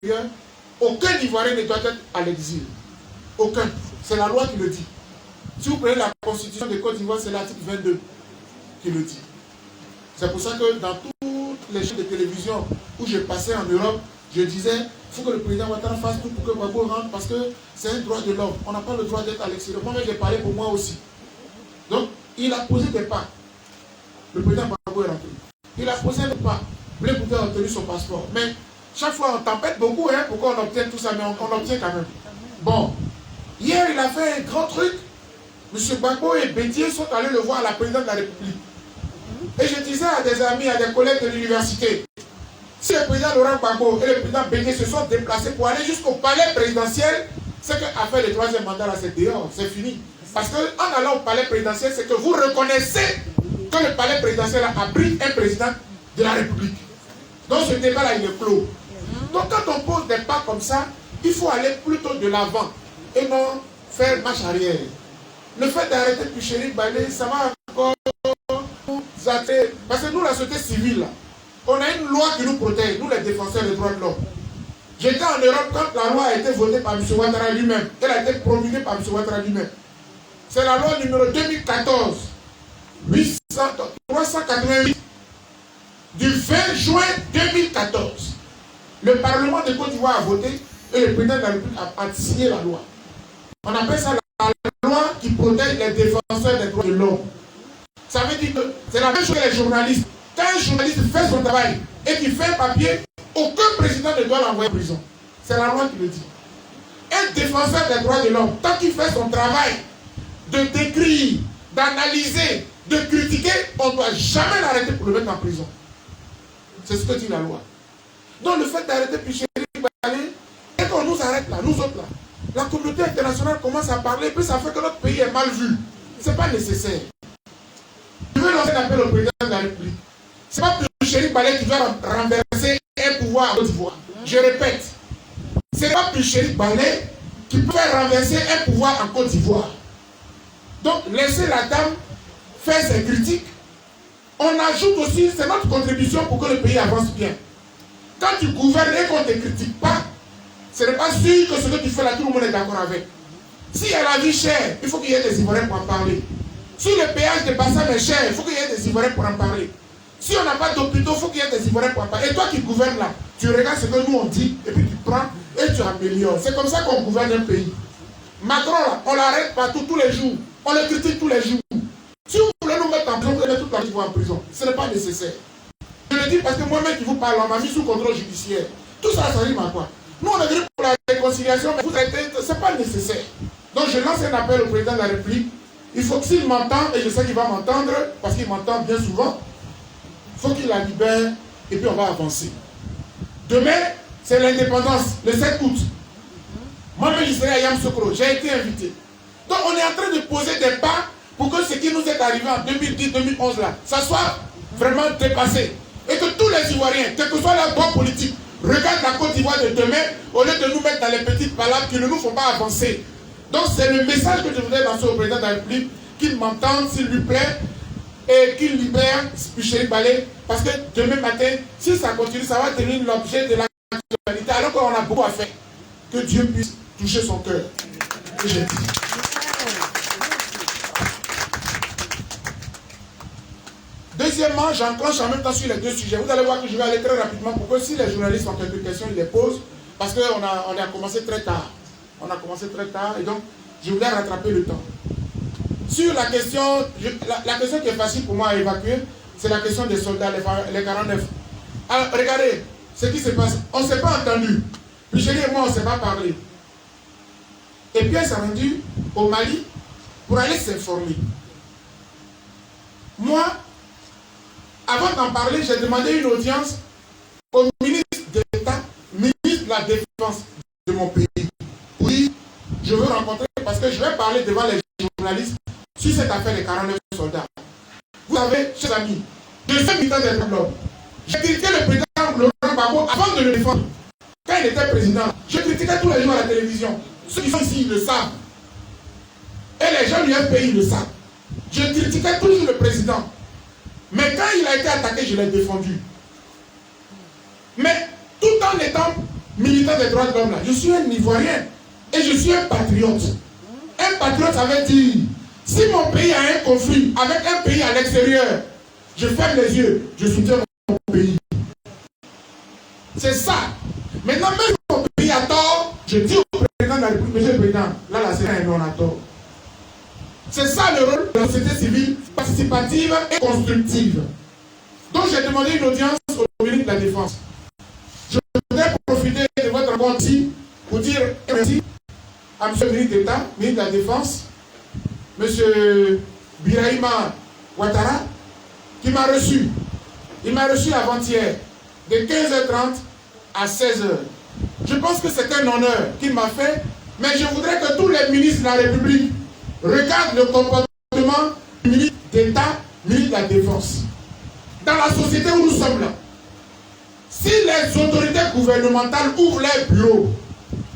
l'intérieur, aucun Ivoirien ne doit être à l'exil. Aucun. C'est la loi qui le dit. Si vous prenez la constitution de Côte d'Ivoire, c'est l'article 22 qui le dit. C'est pour ça que dans toutes les chaînes de télévision où je passais en Europe, je disais, il faut que le président Ouattara fasse tout pour que Gbagbo rentre parce que c'est un droit de l'homme. On n'a pas le droit d'être à l'extérieur. Moi-même, j'ai parlé pour moi aussi. Donc, il a posé des pas. Le président Gbagbo est rentré. Il a posé des pas. Blé Bouté a obtenu son passeport. Mais chaque fois, on tempête beaucoup hein, pour qu'on obtienne tout ça, mais on obtient quand même. Bon, hier, il a fait un grand truc. M. Gbagbo et Bédier sont allés le voir à la présidente de la République. Et je disais à des amis, à des collègues de l'université, si le président Laurent Gbagbo et le président Bédier se sont déplacés pour aller jusqu'au palais présidentiel, c'est qu'à faire le troisième mandat là, c'est dehors, c'est fini. Parce qu'en allant au palais présidentiel, c'est que vous reconnaissez que le palais présidentiel abrite un président de la République. Donc ce débat-là, il est clos. Donc quand on pose des pas comme ça, il faut aller plutôt de l'avant et non faire marche arrière. Le fait d'arrêter Picheri Balé, ça va encore zater. Parce que nous, la société civile, là, on a une loi qui nous protège, nous les défenseurs des droits de l'homme. J'étais en Europe quand la loi a été votée par M. Ouattara lui-même. Elle a été promulguée par M. Ouattara lui-même. C'est la loi numéro 2014 388 du 20 juin 2014. Le Parlement de Côte d'Ivoire a voté et le président de la République a signé la loi. On appelle ça la loi qui protège les défenseurs des droits de l'homme. Ça veut dire que c'est la même chose que les journalistes. Quand un journaliste fait son travail et qu'il fait un papier, aucun président ne doit l'envoyer en prison. C'est la loi qui le dit. Un défenseur des droits de l'homme, tant qu'il fait son travail de décrire, d'analyser, de critiquer, on ne doit jamais l'arrêter pour le mettre en prison. C'est ce que dit la loi. Donc le fait d'arrêter Picheri Balé, et qu'on nous arrête là, nous autres là, la communauté internationale commence à parler, puis ça fait que notre pays est mal vu. Ce n'est pas nécessaire. Je veux lancer un appel au président de la République. Ce n'est pas Picheri Balé qui va renverser un pouvoir en Côte d'Ivoire. Je répète, ce n'est pas Picheri Balé qui peut faire renverser un pouvoir en Côte d'Ivoire. Donc laissez la dame faire ses critiques. On ajoute aussi, c'est notre contribution pour que le pays avance bien. Quand tu gouvernes et qu'on ne te critique pas, ce n'est pas sûr que ce que tu fais là, tout le monde est d'accord avec. S'il y a la vie chère, il faut qu'il y ait des Ivoiriens pour en parler. Si le péage de Bassam est cher, il faut qu'il y ait des Ivoiriens pour en parler. Si on n'a pas d'hôpitaux, il faut qu'il y ait des Ivoiriens pour en parler. Et toi qui gouvernes là, tu regardes ce que nous on dit, et puis tu prends et tu améliores. C'est comme ça qu'on gouverne un pays. Macron là, on l'arrête partout tous les jours. On le critique tous les jours. Si vous voulez nous mettre en prison, vous allez mettre toute la vie en prison. Ce n'est pas nécessaire. Je le dis parce que moi-même qui vous parle, on m'a mis sous contrôle judiciaire. Tout ça, ça rime à quoi? Nous, on est venu pour la réconciliation, mais vous êtes, ce n'est pas nécessaire. Donc, je lance un appel au président de la République. Il faut que s'il m'entend, et je sais qu'il va m'entendre, parce qu'il m'entend bien souvent, il faut qu'il la libère, et puis on va avancer. Demain, c'est l'indépendance, le 7 août. Moi-même, je serai à Yamoussoukro. J'ai été invité. Donc, on est en train de poser des pas pour que ce qui nous est arrivé en 2010-2011 là, ça soit vraiment dépassé. Et que tous les Ivoiriens, quel que soit leur bord politique, regardent la Côte d'Ivoire de demain au lieu de nous mettre dans les petites palabres qui ne nous font pas avancer. Donc c'est le message que je voudrais lancer au président de la République, qu'il m'entende s'il lui plaît et qu'il libère Picheri Balé. Parce que demain matin, si ça continue, ça va devenir l'objet de l'actualité alors qu'on a beaucoup à faire. Que Dieu puisse toucher son cœur. Et je dis. Deuxièmement, j'enclenche en même temps sur les deux sujets. Vous allez voir que je vais aller très rapidement pour que si les journalistes ont quelques questions, ils les posent. Parce qu'on a commencé très tard. On a commencé très tard et donc je voulais rattraper le temps. Sur la question, la question qui est facile pour moi à évacuer, c'est la question des soldats, les 49. Alors, regardez ce qui se passe. On ne s'est pas entendu. Picheri et moi, on ne s'est pas parlé. Et puis, elle s'est rendue au Mali pour aller s'informer. Moi, avant d'en parler, j'ai demandé une audience au ministre d'État, ministre de la Défense de mon pays. Oui, je veux rencontrer parce que je vais parler devant les journalistes sur cette affaire des 49 soldats. Vous savez, chers amis, je suis militant des droits de l'homme. J'ai critiqué le président Laurent Gbagbo avant de le défendre. Quand il était président, je critiquais tous les jours à la télévision. Ceux qui sont ici, ils le savent. Et les gens du pays le savent. Je critiquais toujours le président. Mais quand il a été attaqué, je l'ai défendu. Mais tout en étant militant des droits de l'homme là. Je suis un Ivoirien et je suis un patriote. Un patriote, ça veut dire, si mon pays a un conflit avec un pays à l'extérieur, je ferme les yeux, je soutiens mon pays. C'est ça. Maintenant, même si mon pays a tort, je dis au président de la République, monsieur le président, là, la Sénat on a tort. C'est ça le rôle de la société civile participative et constructive. Donc j'ai demandé une audience au ministre de la Défense. Je voudrais profiter de votre rencontre ici pour dire merci à M. le ministre d'État, ministre de la Défense, M. Birahima Ouattara, qui m'a reçu. Il m'a reçu avant-hier, de 15h30 à 16h. Je pense que c'est un honneur qu'il m'a fait, mais je voudrais que tous les ministres de la République regardent le comportement du ministre d'État, ministre de la Défense. Dans la société où nous sommes là, si les autorités gouvernementales ouvrent leurs bureaux,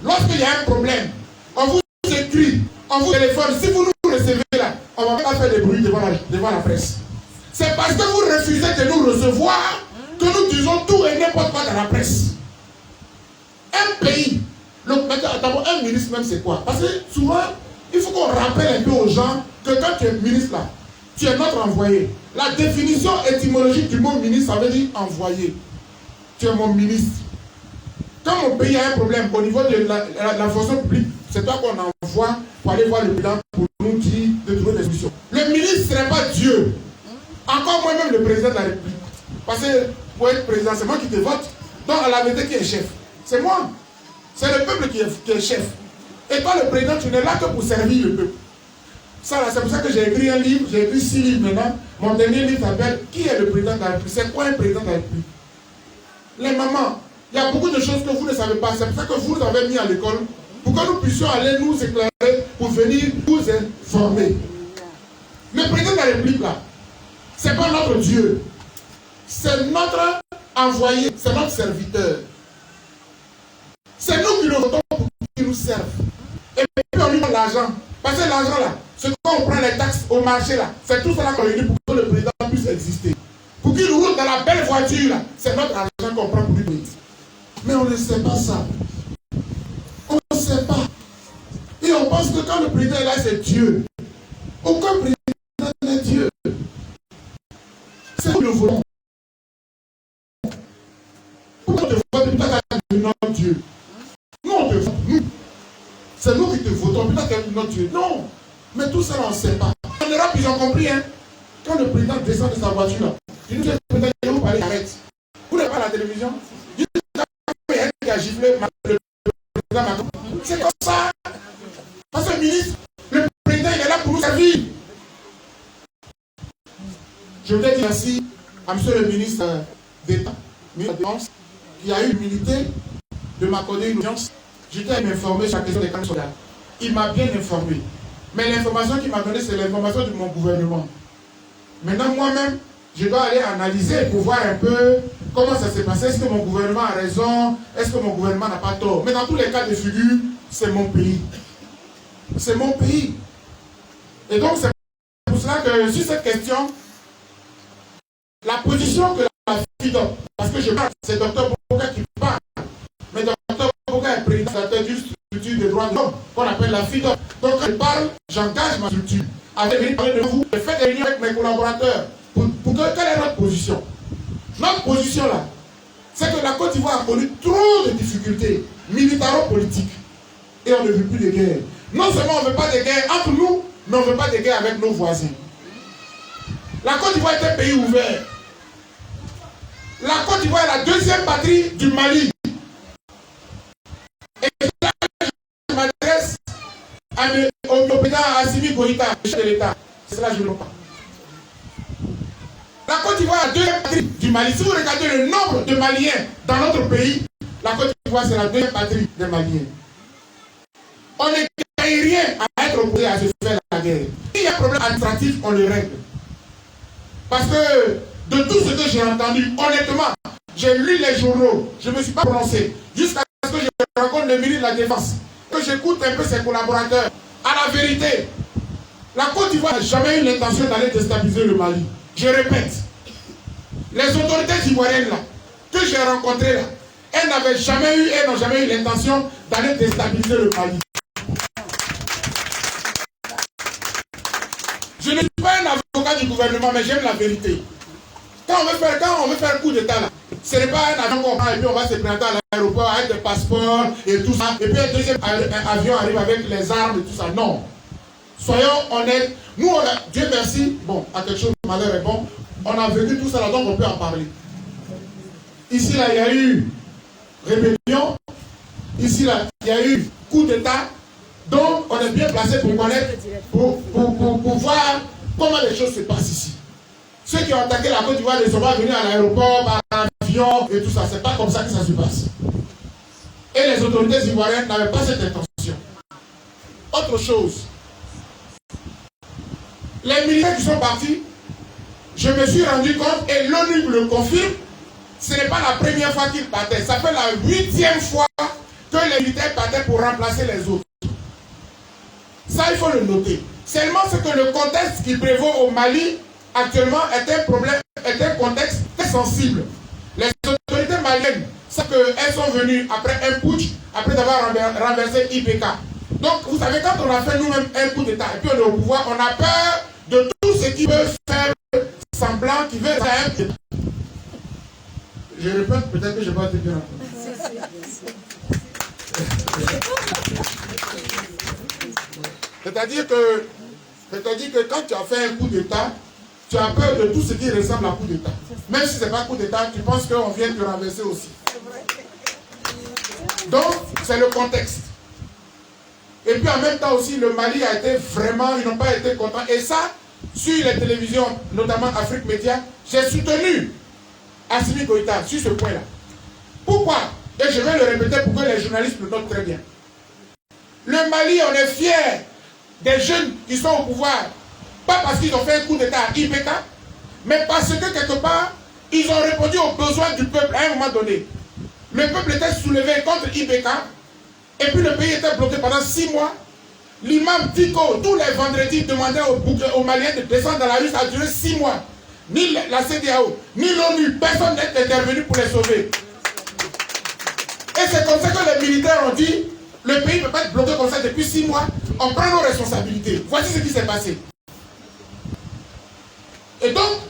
lorsqu'il y a un problème, on vous écrit, on vous téléphone, si vous nous recevez là, on ne va pas faire de bruit devant la presse. C'est parce que vous refusez de nous recevoir que nous disons tout et n'importe quoi dans la presse. Un pays, d'abord un ministre même c'est quoi? Parce que souvent, il faut qu'on rappelle un peu aux gens que quand tu es ministre là, tu es notre envoyé. La définition étymologique du mot ministre, ça veut dire envoyé. Tu es mon ministre. Quand mon pays a un problème au niveau de la fonction publique, c'est toi qu'on envoie pour aller voir le président pour nous dire de trouver des solutions. Le ministre ne serait pas Dieu. Encore moins même le président de la République. Parce que pour être président, c'est moi qui te vote. Donc à la vérité qui est chef. C'est moi. C'est le peuple qui est chef. Et toi le président, tu n'es là que pour servir le peuple. Ça là, c'est pour ça que j'ai écrit un livre, j'ai écrit 6 livres maintenant. Mon dernier livre s'appelle Qui est le président de la République? C'est quoi un président de la République? Les mamans, il y a beaucoup de choses que vous ne savez pas. C'est pour ça que vous nous avez mis à l'école pour que nous puissions aller nous éclairer pour venir vous informer. Le président de la République là, c'est pas notre Dieu. C'est notre envoyé, c'est notre serviteur. C'est nous qui le votons pour qu'il nous serve. Et puis on lui donne l'argent. Parce que l'argent là, c'est quand on prend les taxes au marché là, c'est tout cela qu'on lui dit pour que le président puisse exister. Pour qu'il roule dans la belle voiture là, c'est notre argent qu'on prend pour lui payer. Mais on ne sait pas ça. On ne sait pas. Et on pense que quand le président est là, c'est Dieu. Aucun président n'est Dieu. C'est nous le voulons. Pourquoi on te vote plutôt qu'à notre Dieu? Non, on te vote, nous. C'est nous qui te votons plutôt qu'à notre Dieu. Non. Mais tout ça, on ne sait pas. En Europe, ils ont compris, hein. Quand le président descend de sa voiture là, il nous dit, le président, vous parlez, arrête. Vous n'avez pas la télévision? Il y a un qui a giflé le président Macron. C'est comme ça. Parce que le ministre, le président, il est là pour nous servir. Je voudrais dire merci à monsieur le ministre d'État, ministre de la Défense, qui a eu l'humilité de m'accorder une audience. J'étais à m'informer sur la question des camps soldats. Il m'a bien informé. Mais l'information qu'il m'a donnée, c'est l'information de mon gouvernement. Maintenant, moi-même, je dois aller analyser pour voir un peu comment ça s'est passé. Est-ce que mon gouvernement a raison? Est-ce que mon gouvernement n'a pas tort? Mais dans tous les cas de figure, c'est mon pays. C'est mon pays. Et donc, c'est pour cela que sur cette question, la position que la FIDOP, parce que je parle, c'est Dr Boka qui parle, mais Dr Boka est président d'une structure de droits de l'homme qu'on appelle la FIDOP. Donc quand je parle, j'engage ma structure. Avec venir parler de vous, je fais des réunions avec mes collaborateurs pour que quelle est notre position. Notre position là, c'est que la Côte d'Ivoire a connu trop de difficultés militaro-politiques et on ne veut plus de guerre. Non seulement on ne veut pas de guerre entre nous, mais on ne veut pas de guerre avec nos voisins. La Côte d'Ivoire est un pays ouvert. La Côte d'Ivoire est la deuxième patrie du Mali. Et là, je m'adresse au président Assimi Goïta, le chef de l'État. C'est cela que je ne veux pas. La Côte d'Ivoire est la deuxième patrie du Mali. Si vous regardez le nombre de Maliens dans notre pays, la Côte d'Ivoire c'est la deuxième patrie des Maliens. On ne gagne rien à être opposé à se faire la guerre. S'il y a un problème administratif, on le règle. Parce que de tout ce que j'ai entendu, honnêtement, j'ai lu les journaux, je ne me suis pas prononcé, jusqu'à ce que je rencontre le ministre de la Défense, que j'écoute un peu ses collaborateurs. À la vérité, la Côte d'Ivoire n'a jamais eu l'intention d'aller déstabiliser le Mali. Je répète, les autorités ivoiriennes là, que j'ai rencontrées là, elles n'ont jamais eu l'intention d'aller déstabiliser le Mali. Je ne suis pas un avocat du gouvernement, mais j'aime la vérité. Quand on veut faire un coup d'État, là, ce n'est pas un avion qu'on prend et puis on va se présenter à l'aéroport avec des passeports et tout ça. Et puis un deuxième avion arrive avec les armes et tout ça. Non. Soyons honnêtes. Nous, Dieu merci, bon, à quelque chose, malheur est bon. On a vécu tout ça là, donc on peut en parler. Ici, là, il y a eu rébellion. Ici, là, il y a eu coup d'État. Donc, on est bien placé pour connaître, pour voir comment les choses se passent ici. Ceux qui ont attaqué la Côte d'Ivoire ne sont pas venus à l'aéroport, par avion et tout ça. C'est pas comme ça que ça se passe. Et les autorités ivoiriennes n'avaient pas cette intention. Autre chose. Les militaires qui sont partis, je me suis rendu compte, et l'ONU le confirme, ce n'est pas la première fois qu'ils partaient. Ça fait la 8e fois que les militaires partaient pour remplacer les autres. Ça, il faut le noter. Seulement, c'est que le contexte qui prévaut au Mali actuellement est un contexte très sensible. Les autorités maliennes savent qu'elles sont venues après un putsch, après avoir renversé IPK. Donc, vous savez, quand on a fait nous-mêmes un coup d'État et puis on est au pouvoir, on a peur de tout ce qui veut faire semblant, qui veut faire un État. Je répète, peut-être que je ne vais pas te bien entendre. C'est-à-dire que quand tu as fait un coup d'État, tu as peur de tout ce qui ressemble à un coup d'État. Même si ce n'est pas un coup d'État, tu penses qu'on vient te renverser aussi. Donc, c'est le contexte. Et puis en même temps aussi, le Mali a été vraiment, ils n'ont pas été contents. Et ça, sur les télévisions, notamment Afrique Média, j'ai soutenu Assimi Goïta sur ce point-là. Pourquoi? Et je vais le répéter pour que les journalistes le notent très bien. Le Mali, on est fiers des jeunes qui sont au pouvoir. Pas parce qu'ils ont fait un coup d'État à IPK, mais parce que quelque part, ils ont répondu aux besoins du peuple à un moment donné. Le peuple était soulevé contre IPK, et puis le pays était bloqué pendant 6 mois. L'imam Tico, tous les vendredis, demandait aux Maliens de descendre dans la rue, ça a duré 6 mois. Ni la CEDEAO, ni l'ONU, personne n'est intervenu pour les sauver. Et c'est comme ça que les militaires ont dit, le pays ne peut pas être bloqué comme ça depuis 6 mois, on prend nos responsabilités. Voici ce qui s'est passé. Et donc,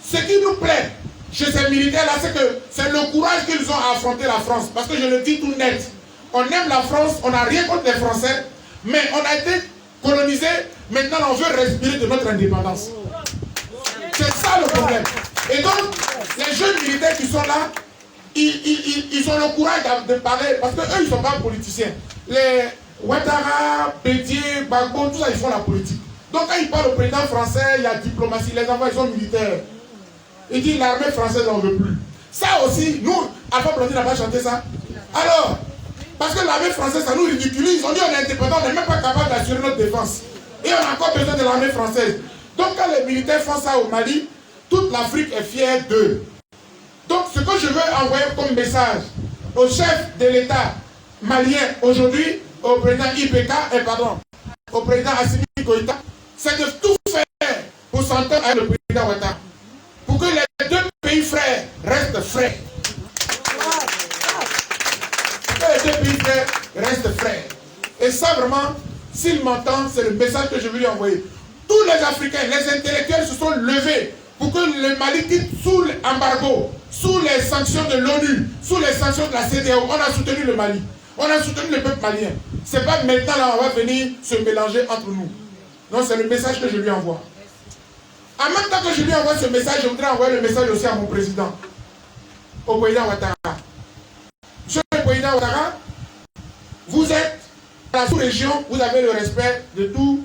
ce qui nous plaît chez ces militaires-là, c'est que c'est le courage qu'ils ont à affronter la France. Parce que je le dis tout net, on aime la France, on n'a rien contre les Français, mais on a été colonisé, maintenant on veut respirer de notre indépendance. C'est ça le problème. Et donc, les jeunes militaires qui sont là, ils ont le courage de parler, parce qu'eux, ils ne sont pas politiciens. Les Ouattara, Bédier, Gbagbo, tout ça, ils font la politique. Donc quand ils parlent au président français, il y a diplomatie, les enfants, ils sont militaires. Il dit l'armée française, on ne veut plus. Ça aussi, nous, Alpha Blondie n'a pas chanté ça. Alors, parce que l'armée française, ça nous ridiculise. On dit on est indépendant, on n'est même pas capable d'assurer notre défense. Et on a encore besoin de l'armée française. Donc quand les militaires font ça au Mali, toute l'Afrique est fière d'eux. Donc ce que je veux envoyer comme message au chef de l'État malien aujourd'hui, au président au président Assimi Goïta, c'est de tout faire pour s'entendre avec le président Ouattara. Pour que les deux pays frères restent frères. Que les deux pays frères restent frères. Et ça vraiment, s'il m'entend, c'est le message que je veux lui envoyer. Tous les Africains, les intellectuels se sont levés pour que le Mali quitte sous l'embargo, sous les sanctions de l'ONU, sous les sanctions de la CEDEAO. On a soutenu le Mali. On a soutenu le peuple malien. Ce n'est pas maintenant là on va venir se mélanger entre nous. Non, c'est le message que je lui envoie. En même temps que je lui envoie ce message, je voudrais envoyer le message aussi à mon président, au président Ouattara. Monsieur le président Ouattara, vous êtes à la sous-région, vous avez le respect de tous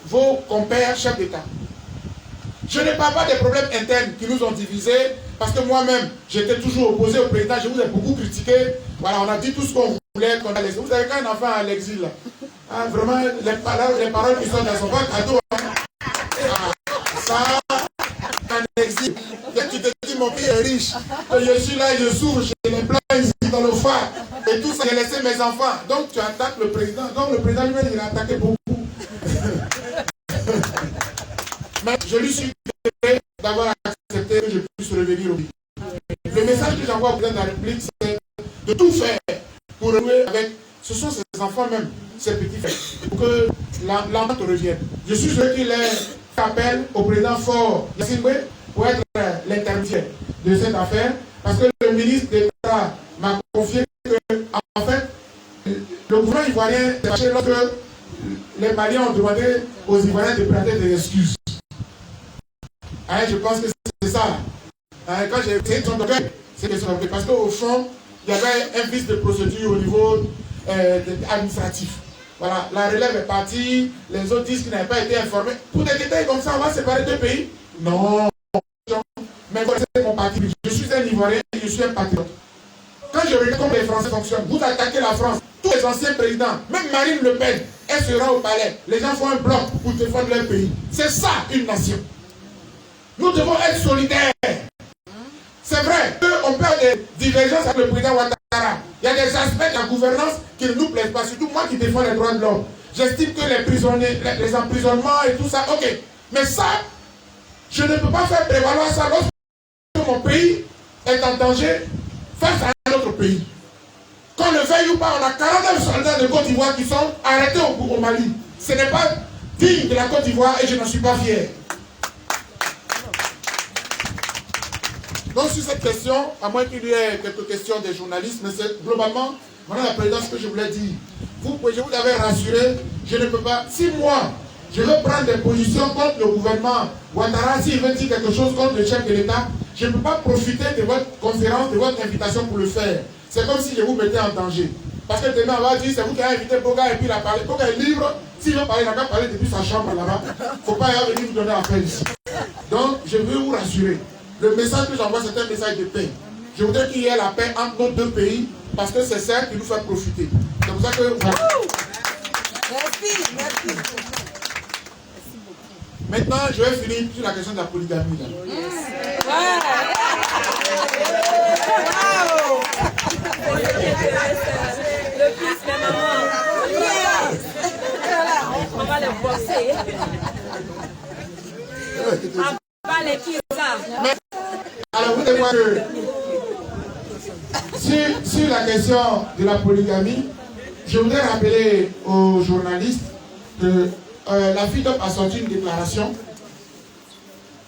vos compères chefs d'État. Je ne parle pas des problèmes internes qui nous ont divisés, parce que moi-même, j'étais toujours opposé au président, je vous ai beaucoup critiqué. Voilà, on a dit tout ce qu'on voulait, qu'on a laissé. Vous avez qu'un enfant à l'exil, hein, vraiment, les paroles qui sont dans son ventre, cadeau. Ça, en exil. Et tu te dis, mon pays est riche. Je suis là, je souffre, j'ai les plans ici dans le phare. Et tout ça, j'ai laissé mes enfants. Donc tu attaques le président. Donc le président lui-même, il a attaqué beaucoup. Mais je lui suis désolé d'avoir accepté que je puisse revenir au pays. Le message que j'ai j'envoie au président de la République, c'est de tout faire pour renouer avec. Ce sont ses enfants même, ses petits frères, pour que l'entente revienne. Je suis sûr qu'il fait appel au président Faure Gnassingbé pour être l'intermédiaire de cette affaire, parce que le ministre d'État m'a confié que, en fait, le gouvernement ivoirien s'est fâché lorsque les Maliens ont demandé aux Ivoiriens de prêter des excuses. Hein, je pense que c'est ça. Hein, quand j'ai essayé de s'entendre, c'est parce qu'au fond, il y avait un vice de procédure au niveau administratif. Voilà, la relève est partie, les autres disent qu'ils n'avaient pas été informés. Pour des détails comme ça, on va séparer deux pays? Non. Mais c'est mon parti. Je suis un Ivoirien et je suis un patriote. Quand je regarde comment les Français fonctionnent, vous attaquez la France, tous les anciens présidents, même Marine Le Pen, elle sera au palais. Les gens font un bloc pour défendre leur pays. C'est ça, une nation. Nous devons être solidaires. C'est vrai qu'on peut avoir des divergences avec le président Ouattara. Il y a des aspects de la gouvernance qui ne nous plaisent pas, surtout moi qui défends les droits de l'homme. J'estime que les prisonniers, les emprisonnements et tout ça, ok. Mais ça, je ne peux pas faire prévaloir ça lorsque mon pays est en danger face à un autre pays. Qu'on le veuille ou pas, on a 49 soldats de Côte d'Ivoire qui sont arrêtés au Mali. Ce n'est pas digne de la Côte d'Ivoire et je n'en suis pas fier. Donc sur cette question, à moins qu'il y ait quelques questions des journalistes, mais c'est globalement, madame la présidente, ce que je voulais dire. Je vous avais rassuré, je ne peux pas, si moi, je veux prendre des positions contre le gouvernement Ouattara, s'il veut dire quelque chose contre le chef de l'État, je ne peux pas profiter de votre conférence, de votre invitation pour le faire. C'est comme si je vous mettais en danger. Parce que demain, on va dire, c'est vous qui avez invité Boga et puis il a parlé. Boga est libre, s'il veut parler, il n'a qu'à parler depuis sa chambre là-bas. Il ne faut pas venir vous donner appel ici. Donc, je veux vous rassurer. Le message que j'envoie, c'est un message de paix. Je voudrais qu'il y ait la paix entre nos deux pays, parce que c'est ça qui nous fait profiter. C'est pour ça que... Voilà. Merci, merci. Maintenant, je vais finir sur la question de la polygamie. Là. Wow. Le fils, mais maman. Yes. On va les bosser. On va les pizzas. Alors, vous devez voir que sur la question de la polygamie, je voudrais rappeler aux journalistes que la FIDOP a sorti une déclaration.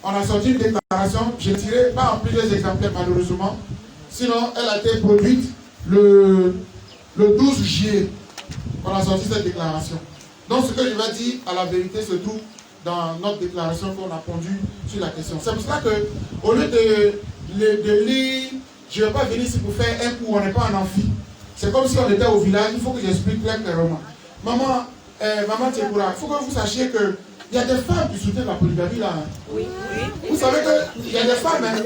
On a sorti une déclaration, je ne tirerai pas en plusieurs exemplaires malheureusement, sinon elle a été produite le 12 juillet. On a sorti cette déclaration. Donc ce que je vais dire à la vérité se trouve dans notre déclaration qu'on a pondue sur la question. C'est pour cela que, au lieu de lire, je ne vais pas venir ici pour faire un cours, on n'est pas en amphi. C'est comme si on était au village, il faut que j'explique clairement. Maman Tchekoura, il faut que vous sachiez qu'il y a des femmes qui soutiennent la polygamie là. Oui, oui. Vous savez qu'il y a des femmes, hein?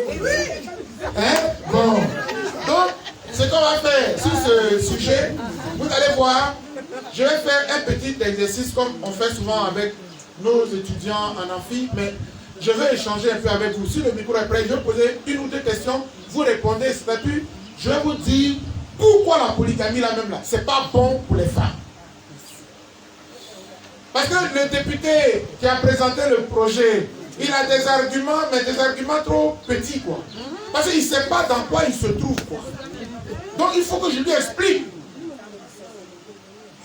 Hein? Bon. Donc, ce qu'on va faire sur ce sujet, vous allez voir, je vais faire un petit exercice comme on fait souvent avec nos étudiants en amphi, mais je vais échanger un peu avec vous. Si le micro est prêt, je vais poser une ou deux questions, vous répondez, puis je vais vous dire pourquoi la polygamie là même là, c'est pas bon pour les femmes. Parce que le député qui a présenté le projet, il a des arguments, mais des arguments trop petits, quoi. Parce qu'il ne sait pas dans quoi il se trouve, quoi. Donc il faut que je lui explique.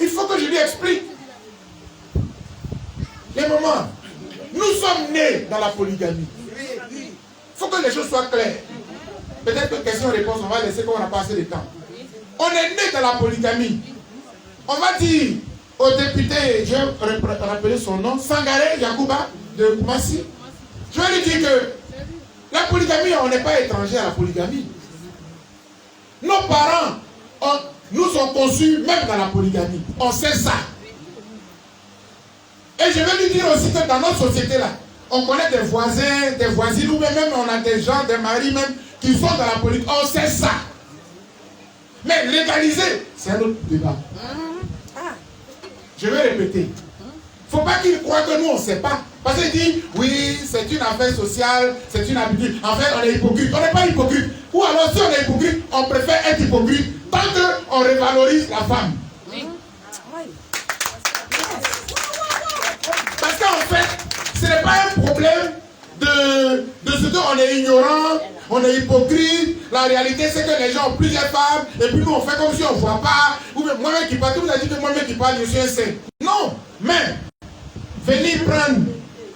Il faut que je lui explique. Les mamans, nous sommes nés dans la polygamie. Il faut que les choses soient claires. Peut-être que question-réponse, on va laisser comme on n'a pas assez de temps. On est né dans la polygamie. On va dire au député, je vais rappeler son nom, Sangaré Yacouba de Koumassi. Je vais lui dire que la polygamie, on n'est pas étranger à la polygamie. Nos parents nous ont conçus même dans la polygamie. On sait ça. Et je vais lui dire aussi que dans notre société là, on connaît des voisins, des voisines, ou même on a des gens, des maris même, qui sont dans la polygamie. On sait ça. Mais légaliser, c'est un autre débat. Je vais répéter. Il ne faut pas qu'il croie que nous, on ne sait pas. Parce qu'il dit, oui, c'est une affaire sociale, c'est une habitude. En fait, on est hypocrite. On n'est pas hypocrite. Ou alors, si on est hypocrite, on préfère être hypocrite tant qu'on revalorise la femme. Parce qu'en fait, ce n'est pas un problème de ce qu'on est ignorant, on est hypocrite. La réalité, c'est que les gens ont plusieurs femmes, et puis nous, on fait comme si on ne voit pas. Ou moi-même qui parle, tout le monde a dit que moi-même qui parle, je suis un saint. Non, mais venir prendre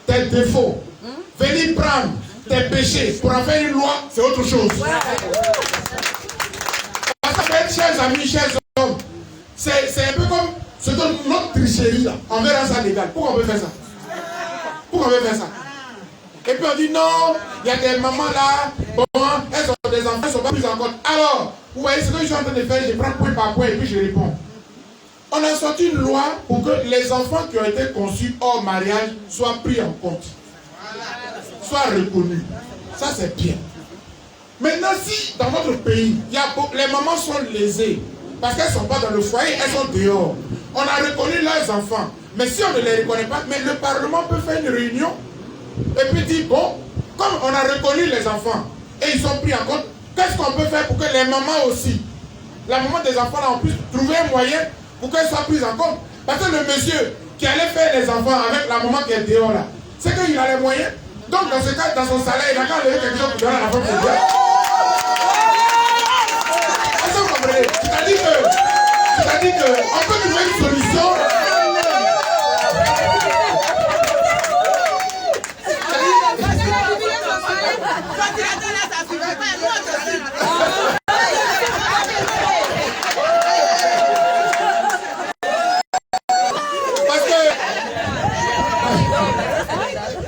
tes défauts, venir prendre tes péchés pour en faire une loi, c'est autre chose. Parce que, chers amis, chers hommes, c'est un peu comme ce que notre tricherie là, on verra ça légal. Pourquoi on peut faire ça? Pourquoi on peut faire ça? Et puis on dit non, il y a des mamans là, bon, elles ont des enfants, elles ne sont pas prises en compte. Alors, vous voyez ce que je suis en train de faire, je prends point par point et puis je réponds. On a sorti une loi pour que les enfants qui ont été conçus hors mariage soient pris en compte, soient reconnus. Ça c'est bien. Maintenant, si dans notre pays, les mamans sont lésées, parce qu'elles ne sont pas dans le foyer, elles sont dehors. On a reconnu leurs enfants. Mais si on ne les reconnaît pas, mais le Parlement peut faire une réunion et puis dire, bon, comme on a reconnu les enfants et ils sont pris en compte, qu'est-ce qu'on peut faire pour que les mamans aussi, la maman des enfants là, on puisse trouver un moyen pour qu'elles soient prises en compte. Parce que le monsieur qui allait faire les enfants avec la maman qui est dehors là, c'est qu'il a les moyens. Donc dans ce cas, dans son salaire, il a qu'à lever quelque chose pour donner à la femme pour dire. Est-ce que vous comprenez? C'est-à-dire qu'on peut trouver une solution.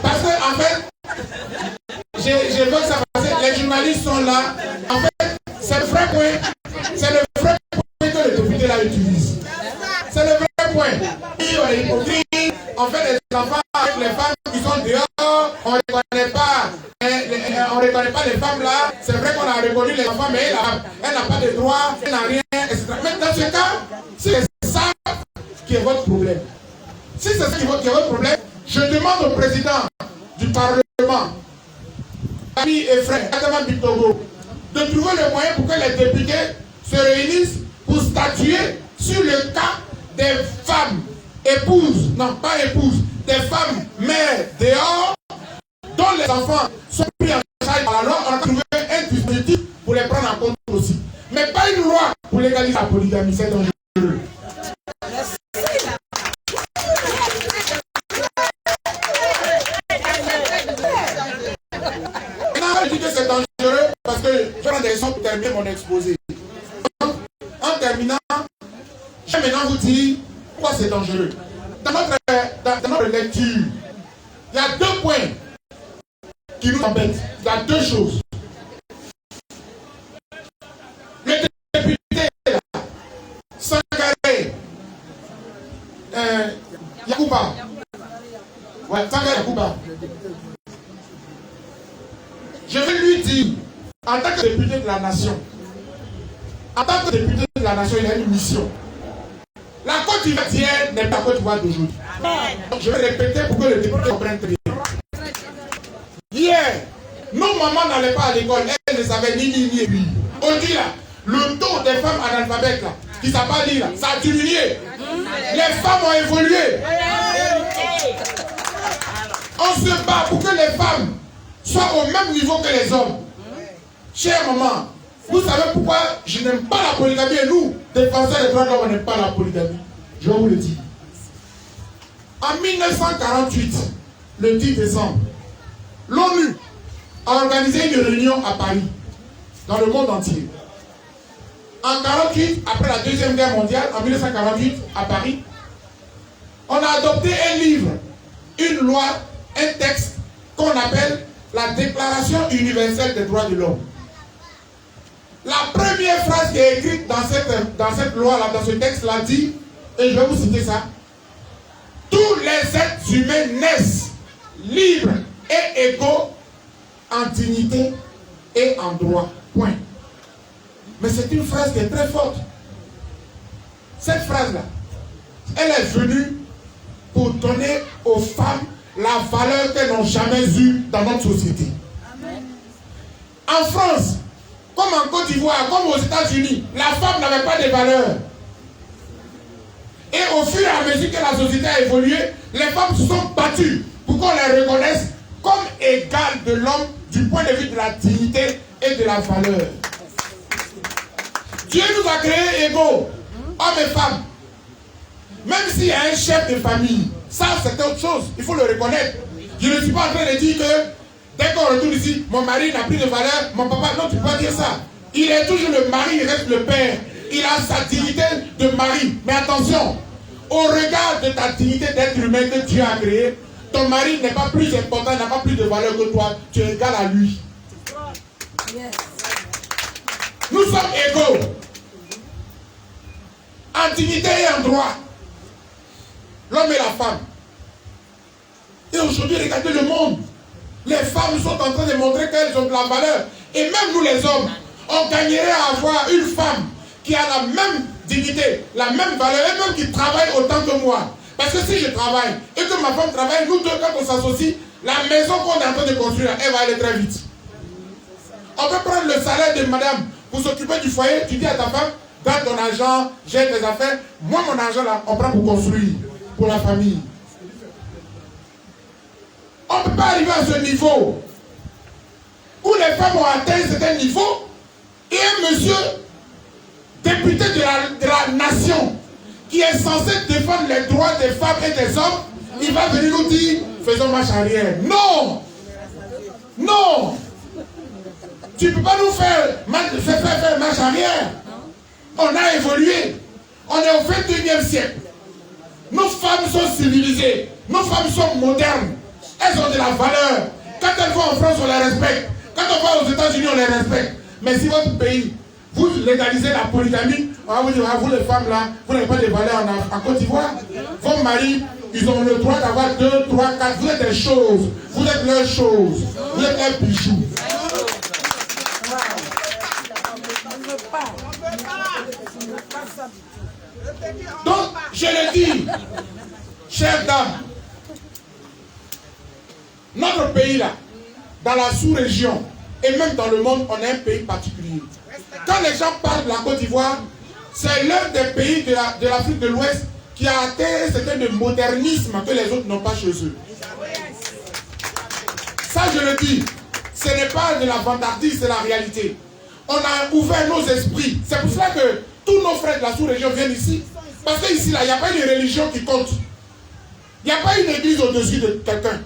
Parce que en fait, je veux que ça passe. Les journalistes sont là. En fait, c'est le vrai point. C'est le vrai point que le député là utilise. C'est le vrai point. On est hypocrite, on fait des enfants avec les femmes qui sont dehors, on ne reconnaît pas. On ne reconnaît pas les femmes là. C'est vrai qu'on a reconnu les enfants, mais elle n'a pas de droits, elle n'a rien, etc. Mais dans ce cas, si c'est ça qui est votre problème, si c'est ça qui est votre problème, je demande au président du Parlement, amis et frères, de trouver le moyen pour que les députés se réunissent pour statuer sur le cas des femmes épouses, non pas épouses, des femmes mères dehors, dont les enfants sont pris en charge par la loi. On a trouvé un dispositif pour les prendre en compte aussi. Mais pas une loi pour légaliser la polygamie, c'est dangereux. Je dis que c'est dangereux parce que je prends des raisons pour terminer mon exposé. En terminant, je vais maintenant vous dire pourquoi c'est dangereux. Dans notre lecture, il y a deux points qui nous embêtent. Il y a deux choses. Le député là, Sangaré Yacouba. Ouais, Sangaré Yacouba. Je vais lui dire, en tant que député de la nation, il a une mission. La Côte d'Ivoire d'hier n'est pas la Côte d'Ivoire d'aujourd'hui. Je vais répéter pour que le député comprenne très bien. Hier, nos mamans n'allaient pas à l'école, elles ne savaient ni et ni. Aujourd'hui, là, le taux des femmes analphabètes, là, qui ne savent pas lire, là, ça a diminué. Les femmes ont évolué. On se bat pour que les femmes soient au même niveau que les hommes. Chère maman, vous savez pourquoi je n'aime pas la polygamie et nous, défenseurs des droits de l'homme, on n'aime pas la polygamie. Je vous le dis. En 1948, le 10 décembre, l'ONU a organisé une réunion à Paris, dans le monde entier. En 1948, après la Deuxième Guerre mondiale, en 1948, à Paris, on a adopté un livre, une loi, un texte qu'on appelle la Déclaration universelle des droits de l'homme. La première phrase qui est écrite dans cette loi-là, dans ce texte-là, dit, et je vais vous citer ça, tous les êtres humains naissent libres et égaux en dignité et en droit. Point. Mais c'est une phrase qui est très forte. Cette phrase-là, elle est venue pour donner aux femmes la valeur qu'elles n'ont jamais eue dans notre société. Amen. En France, comme en Côte d'Ivoire, comme aux États-Unis, la femme n'avait pas de valeur. Et au fur et à mesure que la société a évolué, les femmes se sont battues pour qu'on les reconnaisse comme égal de l'homme du point de vue de la dignité et de la valeur. Dieu nous a créés égaux, hommes et femmes. Même s'il y a un chef de famille, ça c'est autre chose, il faut le reconnaître. Je ne suis pas en train de dire que dès qu'on retourne ici, mon mari n'a plus de valeur, mon papa, non, tu ne peux pas dire ça. Il est toujours le mari, il reste le père. Il a sa dignité de mari. Mais attention, au regard de ta dignité d'être humain que Dieu a créé, ton mari n'est pas plus important, n'a pas plus de valeur que toi. Tu es égal à lui. Nous sommes égaux. En dignité et en droit. L'homme et la femme. Et aujourd'hui, regardez le monde. Les femmes sont en train de montrer qu'elles ont de la valeur. Et même nous les hommes, on gagnerait à avoir une femme qui a la même dignité, la même valeur, et même qui travaille autant que moi. Parce que si je travaille et que ma femme travaille, nous deux, quand on s'associe, la maison qu'on est en train de construire, elle va aller très vite. On peut prendre le salaire de madame pour s'occuper du foyer. Tu dis à ta femme, garde ton argent, j'ai tes affaires. Moi, mon argent là, on prend pour construire, pour la famille. On ne peut pas arriver à ce niveau où les femmes ont atteint un certain niveau et un monsieur député de la nation qui est censé défendre les droits des femmes et des hommes, il va venir nous dire faisons marche arrière. Non! Non! Tu ne peux pas nous faire marche arrière. On a évolué. On est au 21e siècle. Nos femmes sont civilisées. Nos femmes sont modernes. Elles ont de la valeur. Quand elles vont en France, on les respecte. Quand on va aux États-Unis, on les respecte. Mais si votre pays, vous légalisez la polygamie, vous les femmes là, vous n'avez pas de valeur en Côte d'Ivoire. Vos maris, ils ont le droit d'avoir 2, 3, 4. Vous êtes des choses. Vous êtes leurs choses. Vous êtes leurs bijoux. Donc, je le dis, chères dames, notre pays là, dans la sous-région et même dans le monde, on est un pays particulier. Quand les gens parlent de la Côte d'Ivoire, c'est l'un des pays de l'Afrique de l'Ouest qui a atteint un certain de modernisme que les autres n'ont pas chez eux. Ça, je le dis, ce n'est pas de la vantardise, c'est la réalité. On a ouvert nos esprits. C'est pour cela que tous nos frères de la sous-région viennent ici. Parce qu'ici, là, il n'y a pas une religion qui compte. Il n'y a pas une église au-dessus de quelqu'un.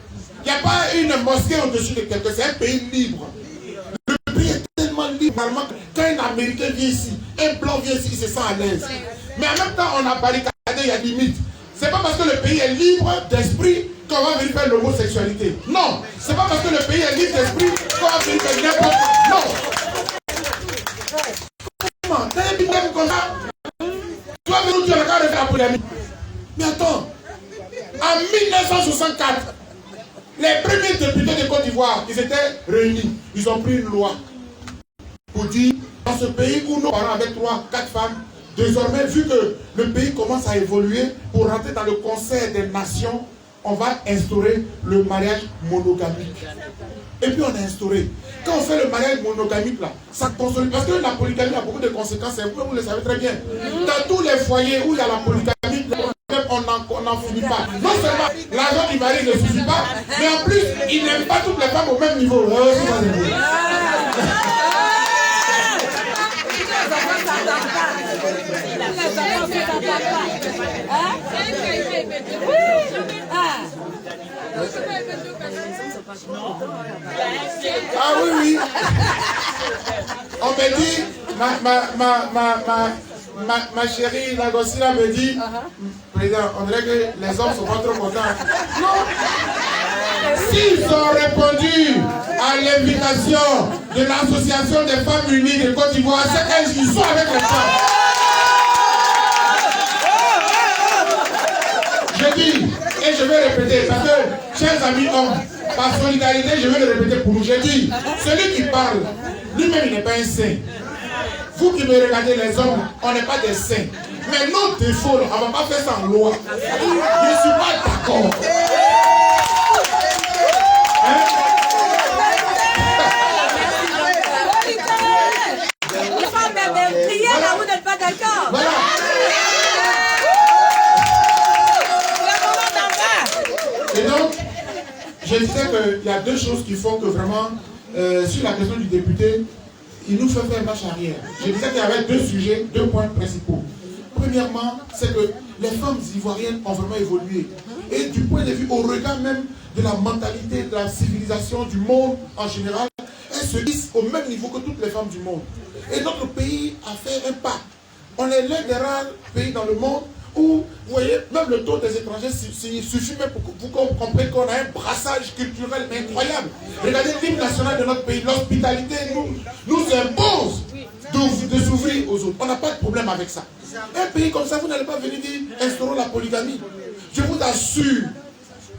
Il n'y a pas une mosquée au-dessus de quelqu'un. C'est un pays libre. Le pays est tellement libre. Quand un Américain vient ici, un blanc vient ici, il se sent à l'aise. Mais en même temps, on a barricadé, il y a des limites. C'est pas parce que le pays est libre d'esprit qu'on va venir faire l'homosexualité. Non. C'est pas parce que le pays est libre d'esprit qu'on va venir faire n'importe quoi. Non. Comment? T'as un bidon comme ça? Tu vas venir, tu as regardé la polémique. Mais attends. En 1964, les premiers députés de Côte d'Ivoire, ils étaient réunis. Ils ont pris une loi pour dire, dans ce pays où nos parents avaient 3, 4 femmes, désormais, vu que le pays commence à évoluer, pour rentrer dans le concert des nations, on va instaurer le mariage monogamique. Et puis on a instauré. Quand on fait le mariage monogamique, là, ça consolide. Parce que la polygamie a beaucoup de conséquences, vous le savez très bien. Dans tous les foyers où il y a la polygamie, on n'en finit pas. Non seulement l'argent du mari ne suffit pas, mais en plus, il n'aime pas toutes les femmes au même niveau. Ah oui, oui. On me dit, ma chérie, la gossine me dit, président, on dirait que les hommes sont pas trop contents. Non. S'ils ont répondu à l'invitation de l'association des femmes unies de Côte d'Ivoire, c'est qu'ils sont avec les femmes. Je dis, et je vais répéter, parce que, chers amis hommes, par solidarité, je vais le répéter pour vous. Je dis, celui qui parle, lui-même, il n'est pas un saint. Vous qui me regardez, les hommes, on n'est pas des saints. Mais nos défauts, on ne va pas faire ça en loi. Je ne suis pas d'accord. Hein? Les femmes, même crier là, vous n'êtes pas d'accord. Voilà. Et donc, je je disais qu'il y a deux choses qui font que vraiment, sur la question du député, il nous fait faire marche arrière. Je disais qu'il y avait deux sujets, deux points principaux. Premièrement, c'est que les femmes ivoiriennes ont vraiment évolué. Et du point de vue, au regard même de la mentalité, de la civilisation, du monde en général, elles se hissent au même niveau que toutes les femmes du monde. Et notre pays a fait un pas. On est l'un des rares pays dans le monde où, vous voyez, même le taux des étrangers suffit même pour que vous compreniez qu'on a un brassage culturel incroyable. Regardez l'hymne national de notre pays, l'hospitalité nous impose de s'ouvrir aux autres. On n'a pas de problème avec ça. Un pays comme ça, vous n'allez pas venir dire instaurons la polygamie. Je vous assure,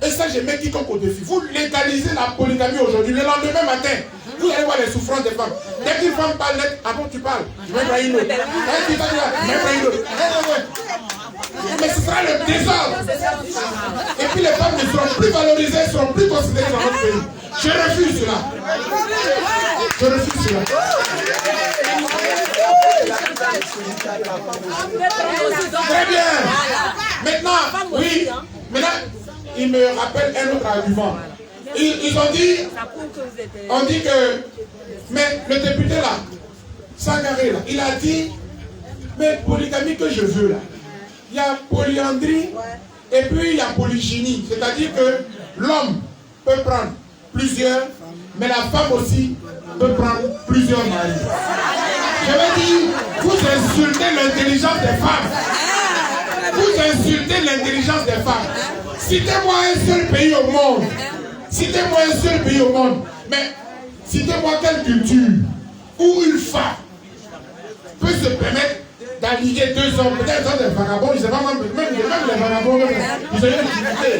et ça je mets quiconque au défi, vous légalisez la polygamie aujourd'hui, le lendemain matin, vous allez voir les souffrances des femmes. Dès qu'une femme parle, ah bon tu parles, je vais prendre une autre. Mais ce sera le désordre. Et puis les femmes ne seront plus valorisées, ne seront plus considérées dans notre pays. Je refuse cela. Je refuse cela. Très bien. Maintenant, oui, maintenant, il me rappelle un autre argument. Ils ont dit, on dit que, mais le député là, Sangaré là, il a dit, mais polygamie que je veux là, il y a polyandrie et puis il y a polygynie, c'est-à-dire que l'homme peut prendre plusieurs, mais la femme aussi peut prendre plusieurs maris. Je vais dire, vous insultez l'intelligence des femmes. Vous insultez l'intelligence des femmes. Citez-moi un seul pays au monde. Citez-moi un seul pays au monde. Mais citez-moi quelle culture où une femme peut se permettre d'aligner deux hommes. Peut-être des vagabonds, ils ne savent pas même les vagabonds, ils ont une difficulté.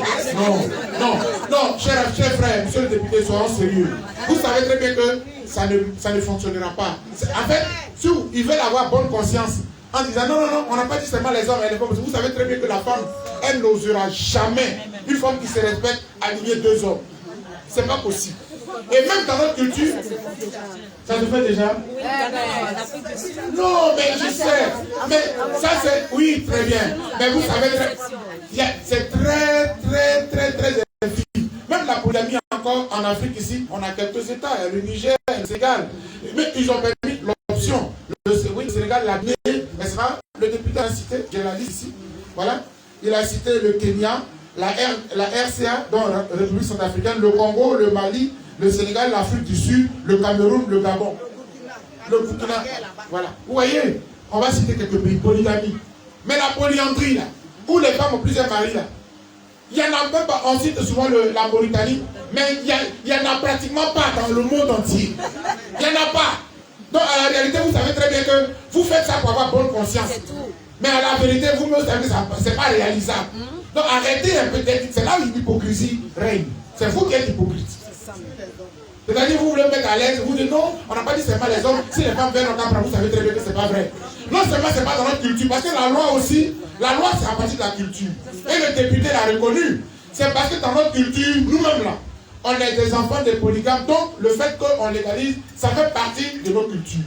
Non, cher frère, monsieur le député, soyons sérieux. Vous savez très bien que ça ne fonctionnera pas. En fait, si ils veulent avoir bonne conscience, en disant non, on n'a pas dit seulement les hommes et les femmes. Vous savez très bien que la femme, elle n'osera jamais, une femme qui se respecte, aligner deux hommes. C'est pas possible. Et même dans notre culture, ça se fait déjà. Non, mais je sais. Mais ça c'est, oui, très bien. Mais vous savez, c'est très infime. Même la polygamie encore en Afrique ici, on a quelques États, le Niger, le Sénégal. Mais ils ont permis l'option. Le Sénégal l'a mis, n'est-ce pas? Le député a cité, je la liste ici. Voilà. Il a cité le Kenya, la RCA, donc la République centrafricaine, le Congo, le Mali, le Sénégal, l'Afrique du Sud, le Cameroun, le Gabon, le Burkina. Voilà. Vous voyez, on va citer quelques pays, polygamie. Mais la polyandrie, là, où les femmes ont plusieurs maris, là, il n'y en a même pas. On cite souvent la Mauritanie, mais il n'y en a pratiquement pas dans le monde entier. Il n'y en a pas. Donc, à la réalité, vous savez très bien que vous faites ça pour avoir bonne conscience. Mais à la vérité, vous me savez que ce n'est pas réalisable. Donc, arrêtez un peu d'être. C'est là où l'hypocrisie règne. C'est vous qui êtes hypocrite. C'est-à-dire, vous voulez mettre à l'aise, vous dites non, on n'a pas dit seulement les hommes. Si les femmes viennent en camp, vous savez très bien que ce n'est pas vrai. Non seulement ce n'est pas dans notre culture, parce que la loi aussi, la loi c'est à partir de la culture. Et le député l'a reconnu. C'est parce que dans notre culture, nous-mêmes là, on est des enfants des polygames. Donc, le fait qu'on légalise, ça fait partie de notre culture.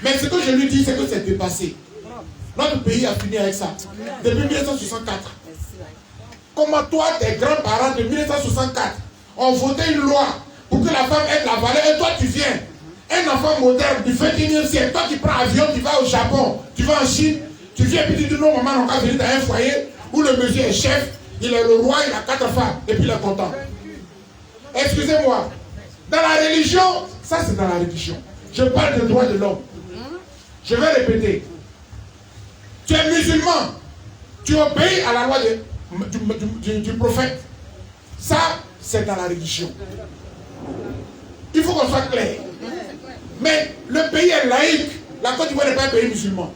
Mais ce que je lui dis, c'est que c'est dépassé. Notre pays a fini avec ça. Depuis 1964. Comment toi, tes grands-parents de 1964 ont voté une loi pour que la femme ait de la valeur, et toi tu viens, un enfant moderne du 21e siècle, toi qui prends avion, tu vas au Japon, tu vas en Chine, tu viens et puis tu dis non, maman, on va venir dans un foyer où le monsieur est chef, il est le roi, il a 4 femmes, et puis il est content. Excusez-moi, dans la religion, ça c'est dans la religion. Je parle des droits de l'homme. Je vais répéter. Tu es musulman, tu obéis à la loi du prophète. Ça, c'est dans la religion. Il faut qu'on soit clair. Mais le pays est laïque. La Côte d'Ivoire n'est pas un pays musulman.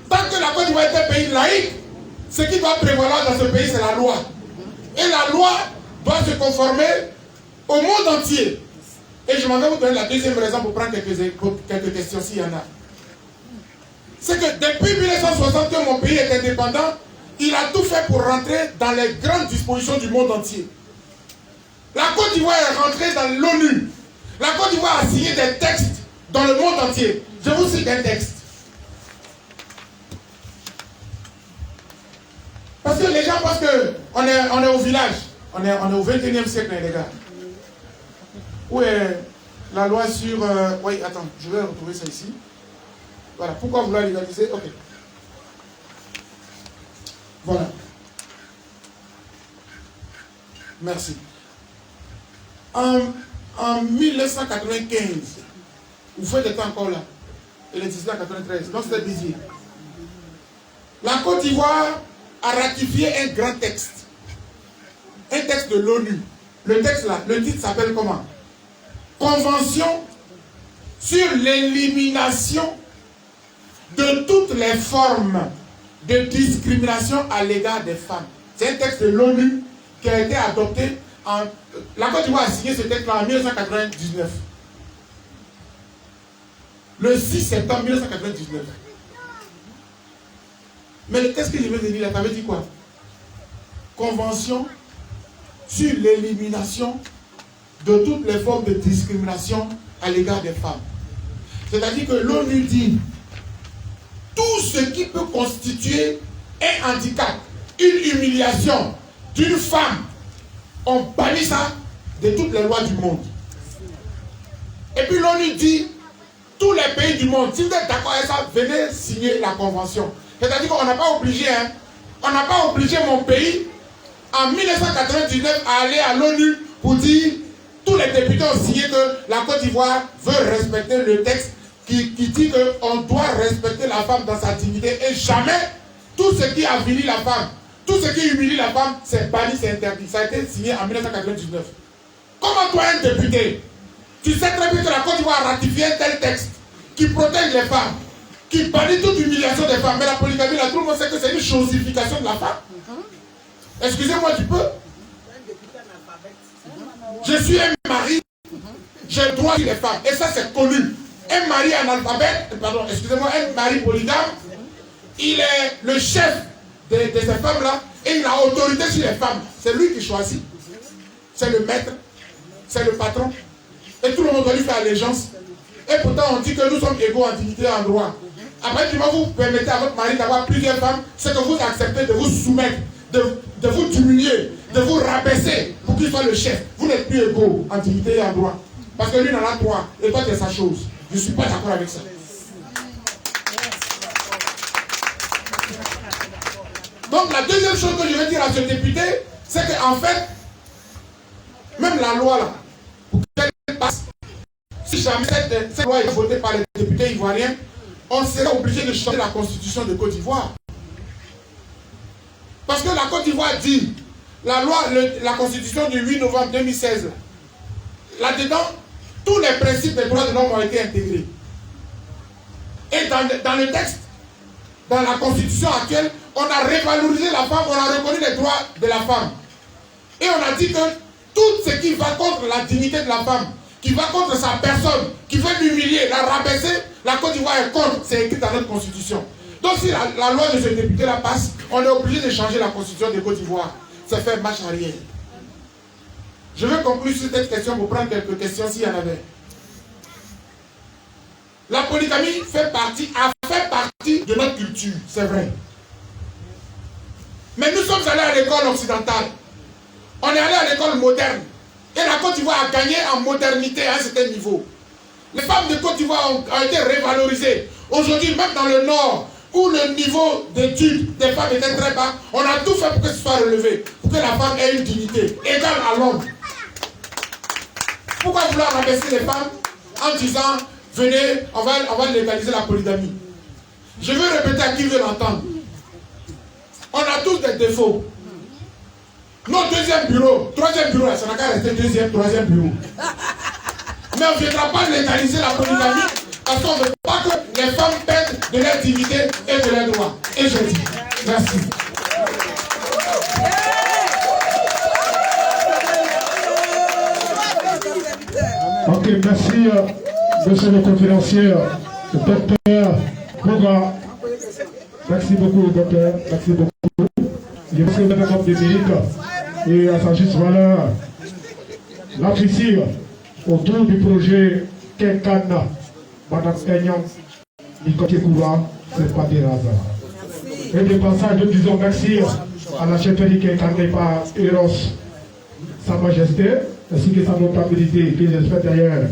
Tant que la Côte d'Ivoire est un pays laïque, ce qui doit prévaloir dans ce pays, c'est la loi. Et la loi doit se conformer au monde entier. Et je m'en vais vous donner la deuxième raison pour prendre quelques questions s'il y en a. C'est que depuis 1960 que mon pays est indépendant, il a tout fait pour rentrer dans les grandes dispositions du monde entier. La Côte d'Ivoire est rentrée dans l'ONU. La Côte d'Ivoire a signé des textes dans le monde entier. Je vous cite un texte. Parce que les gens pensent qu'on est au village. On est au 21e siècle, les gars. Où est la loi sur... Oui, attends, je vais retrouver ça ici. Voilà, pourquoi vouloir légaliser? Ok. Voilà. Merci. En 1995, vous faites être encore là. Et le 1993, donc c'était désir. La Côte d'Ivoire a ratifié un grand texte. Un texte de l'ONU. Le texte là, le titre s'appelle comment? Convention sur l'élimination de toutes les formes de discrimination à l'égard des femmes. C'est un texte de l'ONU qui a été adopté en... La Côte d'Ivoire a signé ce texte-là en 1999. Le 6 septembre 1999. Mais qu'est-ce que je veux dire là? Ça veut dire quoi? Convention sur l'élimination de toutes les formes de discrimination à l'égard des femmes. C'est-à-dire que l'ONU dit tout ce qui peut constituer un handicap, une humiliation d'une femme, on bannit ça de toutes les lois du monde. Et puis l'ONU dit, tous les pays du monde, si vous êtes d'accord avec ça, venez signer la convention. C'est-à-dire qu'on n'a pas obligé, on n'a pas obligé mon pays, en 1999, à aller à l'ONU pour dire, tous les députés ont signé que la Côte d'Ivoire veut respecter le texte qui dit qu'on doit respecter la femme dans sa dignité et jamais tout ce qui avilit la femme, tout ce qui humilie la femme, c'est banni, c'est interdit. Ça a été signé en 1999. Comment toi, un député, tu sais très bien que la Côte d'Ivoire a ratifié un tel texte qui protège les femmes, qui bannit toute humiliation des femmes, mais la polygamie, là, tout le monde sait que c'est une chosification de la femme. Excusez-moi du peu. Je suis un mari, j'ai le droit sur les femmes, et ça c'est connu. Un mari analphabète, pardon, excusez-moi, un mari polygame, il est le chef de ces femmes-là, et il a autorité sur les femmes. C'est lui qui choisit. C'est le maître, c'est le patron, et tout le monde doit lui faire allégeance. Et pourtant on dit que nous sommes égaux en dignité et en droit. Après, du moment où vous permettez à votre mari d'avoir plusieurs femmes, c'est que vous acceptez de vous soumettre, de vous diminuer, de vous rabaisser pour qu'il soit le chef. Vous n'êtes plus égaux en dignité et en droit. Parce que lui en a trois, et toi tu es sa chose. Je ne suis pas d'accord avec ça. Donc la deuxième chose que je vais dire à ce député, c'est qu'en fait, même la loi là, pour qu'elle passe, si jamais cette loi est votée par les députés ivoiriens, on serait obligé de changer la constitution de Côte d'Ivoire. Parce que la Côte d'Ivoire dit, la loi, la constitution du 8 novembre 2016, là-dedans, tous les principes des droits de l'homme ont été intégrés. Et dans le texte, dans la constitution actuelle, on a révalorisé la femme, on a reconnu les droits de la femme. Et on a dit que tout ce qui va contre la dignité de la femme, qui va contre sa personne, qui veut l'humilier, la rabaisser, la Côte d'Ivoire est contre, c'est écrit dans notre constitution. Donc si la loi de ce député-là passe, on est obligé de changer la constitution de Côte d'Ivoire. C'est faire marche arrière. Je vais conclure sur cette question pour prendre quelques questions s'il y en avait. La polygamie a fait partie de notre culture, c'est vrai. Mais nous sommes allés à l'école occidentale. On est allé à l'école moderne. Et la Côte d'Ivoire a gagné en modernité à un certain niveau. Les femmes de Côte d'Ivoire ont été révalorisées. Aujourd'hui, même dans le Nord, où le niveau d'études des femmes était très bas, on a tout fait pour que ce soit relevé, pour que la femme ait une dignité égale à l'homme. Pourquoi vouloir rabaisser les femmes en disant, venez, on va légaliser la polygamie? Je veux répéter à qui veut l'entendre. On a tous des défauts. Notre deuxième bureau, troisième bureau, ça n'a qu'à rester deuxième, troisième bureau. Mais on ne viendra pas légaliser la polygamie parce qu'on ne veut pas que les femmes perdent de leur dignité et de leurs droits. Et je dis, merci. Ok, merci, monsieur le conférencier, le docteur Koga. Merci beaucoup, docteur. Merci beaucoup. Je pense que vous avez un homme de mérite et à sa juste valeur. L'apprécier autour du projet Kenkana, Madame Aignan, Nicoté Kouva, ce n'est pas des hasards. Et de passage, nous disons merci à la chefferie Kenkana par Eros Sa Majesté, ainsi que sa notabilité, que j'espère derrière.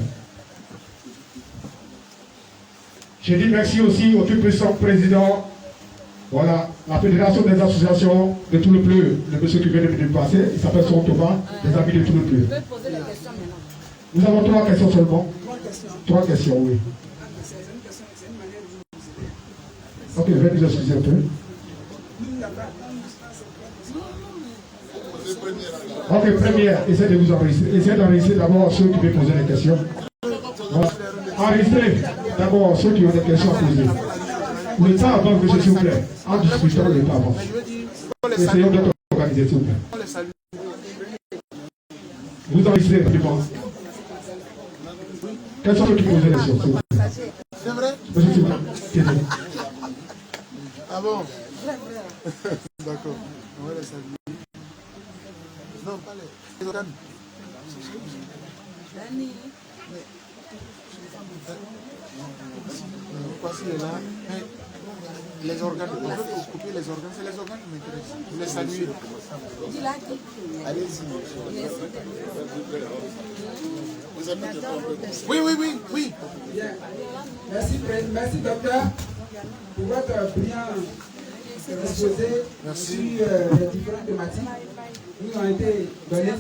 Je dis merci aussi au tout puissant président, voilà, la Fédération des associations de tout le Pleu, le monsieur qui vient de passer, il s'appelle Son Thomas, les amis de tout le Pleu. Nous avons 3 questions seulement. 3 questions, oui. Ok, je vais vous excuser un peu. Ok, première, essayez de vous enregistrer. Essayez d'enregistrer d'abord ceux qui veulent poser des questions. Voilà. Enregistrez d'abord ceux qui ont des questions à poser. Le temps avant, monsieur, s'il vous plaît. En discutant, le temps avant. Essayons d'être organisés, s'il vous plaît. Vous enregistrez rapidement. Quels sont ceux qui posent des questions, s'il vous plaît? C'est vrai? Monsieur, s'il vous plaît. Ah bon? D'accord. On va les saluer. Non, pas les organes. Pourquoi s'il est là? Les organes, on peut couper les organes, c'est les organes qui m'intéressent. Vous les saluez. Allez-y. Oui. Bien. Merci docteur pour votre brillant exposé sur les différentes thématiques qui nous ont été données.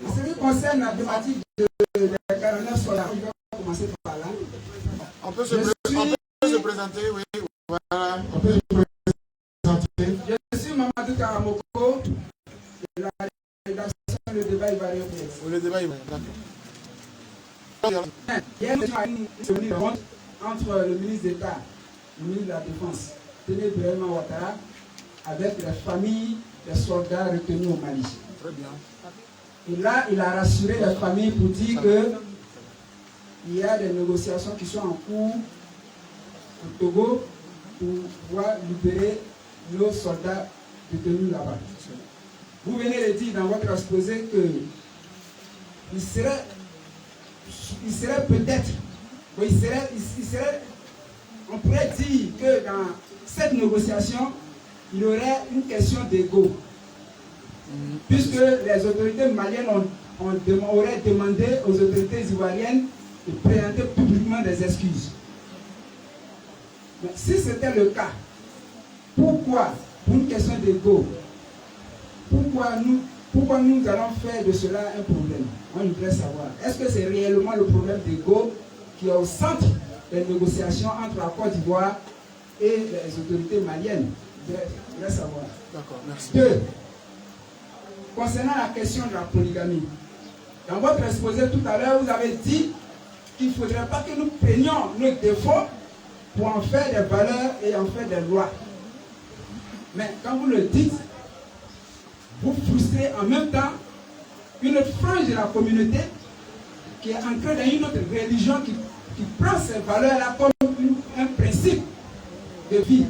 En ce qui concerne la thématique des 49 soldats, on va commencer par là. On peut se présenter, oui. Voilà. On peut se présenter. Je suis Mamadou Karamoko de la rédaction Le Débat Ivoirien. Le débat Ivoirien, d'accord. Hier, nous avons une rencontre entre le ministre d'État, le ministre de la Défense, Téné Birahima Ouattara, avec les familles des soldats retenus au Mali. Très bien. Et là, il a rassuré les familles pour dire qu'il y a des négociations qui sont en cours au Togo pour pouvoir libérer nos soldats détenus là-bas. Vous venez de dire dans votre exposé qu'il serait peut-être, on pourrait dire que dans cette négociation, il y aurait une question d'ego. Puisque les autorités maliennes auraient demandé aux autorités ivoiriennes de présenter publiquement des excuses. Mais si c'était le cas, pourquoi, pour une question d'ego, pourquoi nous allons faire de cela un problème? On voudrait savoir, est-ce que c'est réellement le problème d'ego qui est au centre des négociations entre la Côte d'Ivoire et les autorités maliennes? Je voudrais savoir. D'accord, merci. 2. Concernant la question de la polygamie, dans votre exposé tout à l'heure, vous avez dit qu'il ne faudrait pas que nous prenions nos défauts pour en faire des valeurs et en faire des lois. Mais quand vous le dites, vous frustrez en même temps une autre frange de la communauté qui est ancrée dans une autre religion qui prend ces valeurs-là comme un principe de vie.